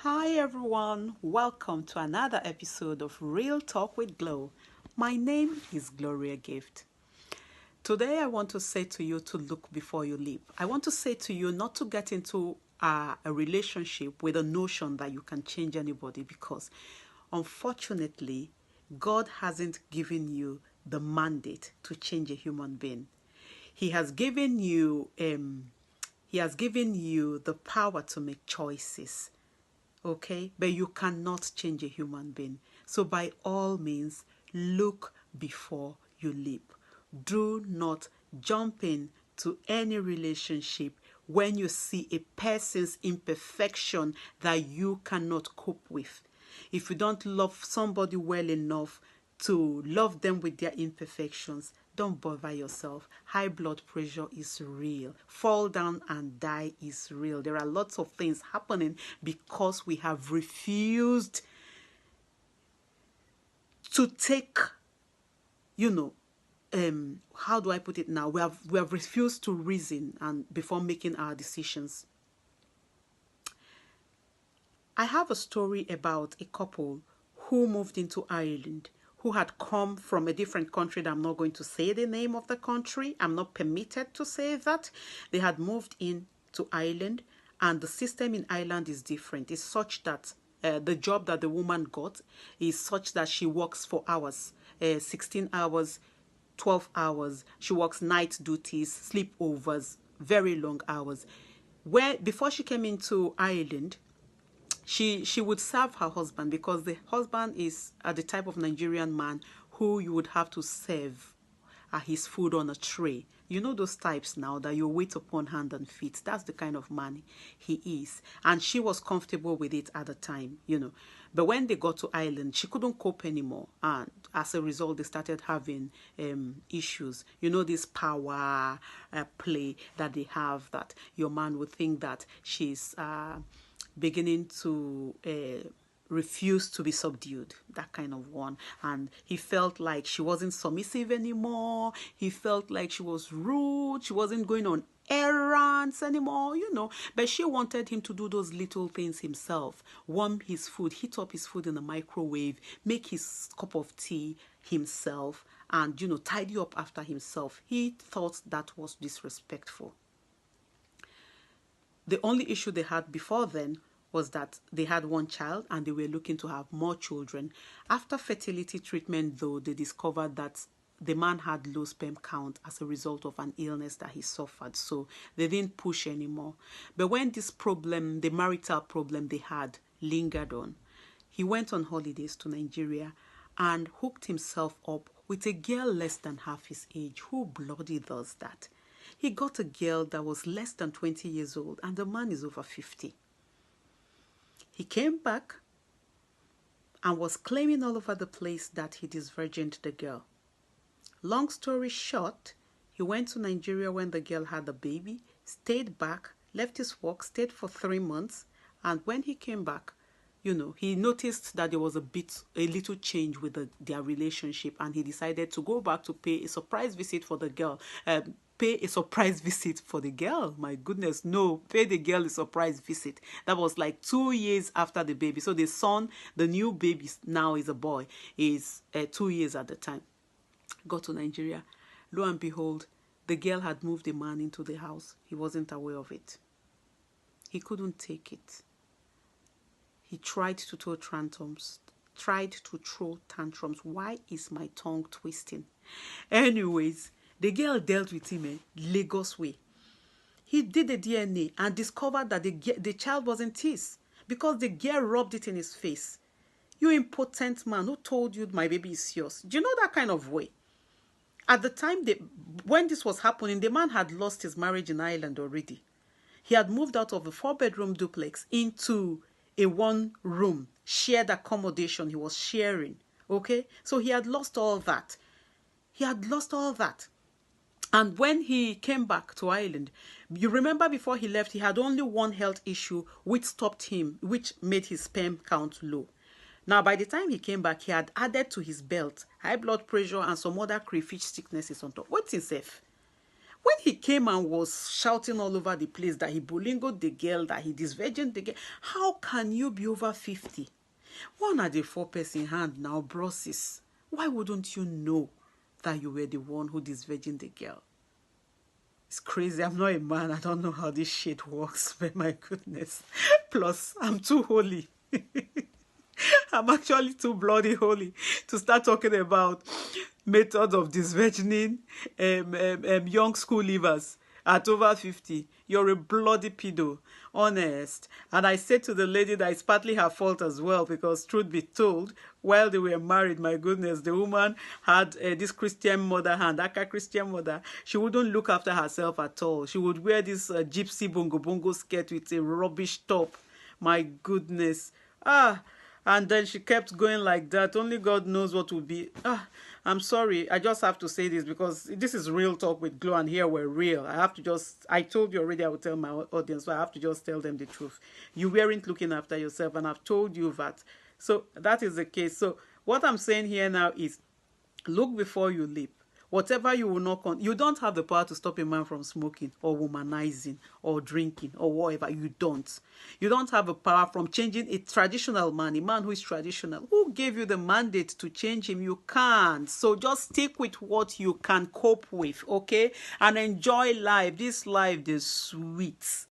Hi everyone, welcome to another episode of Real Talk with Glow. My name is Gloria Gift. Today I want to say to you to look before you leap. I want to say to you not to get into a relationship with a notion that you can change anybody, because unfortunately God hasn't given you the mandate to change a human being. He has given you the power to make choices, okay? But you cannot change a human being. So by all means, look before you leap. Do not jump in to any relationship when you see a person's imperfection that you cannot cope with. If you don't love somebody well enough to love them with their imperfections, don't bother yourself. High blood pressure is real. Fall down and die is real. There are lots of things happening because we have refused to take, how do I put it now? We have refused to reason and before making our decisions. I have a story about a couple who moved into Ireland, who had come from a different country that I'm not going to say the name of the country. I'm not permitted to say that. They had moved in to Ireland, and the system in Ireland is different. It's such that the job that the woman got is such that she works for hours, 16 hours, 12 hours. She works night duties, sleepovers, very long hours. Before she came into Ireland, she would serve her husband, because the husband is the type of Nigerian man who you would have to serve his food on a tray. You know those types now that you wait upon hand and feet. That's the kind of man he is. And she was comfortable with it at the time. But when they got to Ireland, she couldn't cope anymore. And as a result, they started having issues. This power play that they have, that your man would think that she's beginning to refuse to be subdued, that kind of one. And he felt like she wasn't submissive anymore. He felt like she was rude. She wasn't going on errands anymore. But she wanted him to do those little things himself. Warm his food, heat up his food in the microwave, make his cup of tea himself, and, tidy up after himself. He thought that was disrespectful. The only issue they had before then was that they had one child and they were looking to have more children. After fertility treatment, though, they discovered that the man had low sperm count as a result of an illness that he suffered. So they didn't push anymore. But when this problem, the marital problem they had, lingered on, he went on holidays to Nigeria and hooked himself up with a girl less than half his age. Who bloody does that? He got a girl that was less than 20 years old, and the man is over 50. He came back and was claiming all over the place that he disvirgined the girl. Long story short, he went to Nigeria when the girl had a baby, stayed back, left his work, stayed for 3 months, and when he came back, he noticed that there was a little change with their relationship, and he decided to go back to pay a surprise visit for the girl. Pay a surprise visit for the girl. My goodness, no, pay the girl a surprise visit. That was like 2 years after the baby. So the son, the new baby now is a boy, is 2 years at the time. Got to Nigeria. Lo and behold, the girl had moved a man into the house. He wasn't aware of it. He couldn't take it. He tried to throw tantrums. Why is my tongue twisting? Anyways, the girl dealt with him Lagos way. He did the DNA and discovered that the child wasn't his, because the girl rubbed it in his face. You impotent man, who told you my baby is yours? Do you know that kind of way? At the time when this was happening, the man had lost his marriage in Ireland already. He had moved out of a 4-bedroom duplex into a 1-room shared accommodation he was sharing. Okay, so he had lost all that. And when he came back to Ireland, you remember before he left, he had only one health issue which stopped him, which made his sperm count low. Now, by the time he came back, he had added to his belt high blood pressure and some other crayfish sicknesses on top. What's himself? When he came and was shouting all over the place that he bolingoed the girl, that he disvirgined the girl, how can you be over 50? One at the 4-person hand now, brosses. Why wouldn't you know that you were the one who disvirgined the girl? It's crazy. I'm not a man. I don't know how this shit works, but my goodness. Plus, I'm too holy. I'm actually too bloody holy to start talking about methods of disvirgining young school leavers at over 50. You're a bloody pedo, honest. And I said to the lady that it's partly her fault as well, because truth be told, while they were married, my goodness, the woman had this Christian mother hand, Aka Christian mother. She wouldn't look after herself at all. She would wear this gypsy bongo skirt with a rubbish top. My goodness. And then she kept going like that. Only God knows what will be. I'm sorry. I just have to say this because this is real talk with Glow, and here we're real. I told you already I would tell my audience, so I have to just tell them the truth. You weren't looking after yourself, and I've told you that. So that is the case. So what I'm saying here now is, look before you leap. Whatever you will knock on, you don't have the power to stop a man from smoking or womanizing or drinking or whatever. You don't. You don't have a power from changing a traditional man, a man who is traditional. Who gave you the mandate to change him? You can't. So just stick with what you can cope with, okay? And enjoy life. This life is sweet.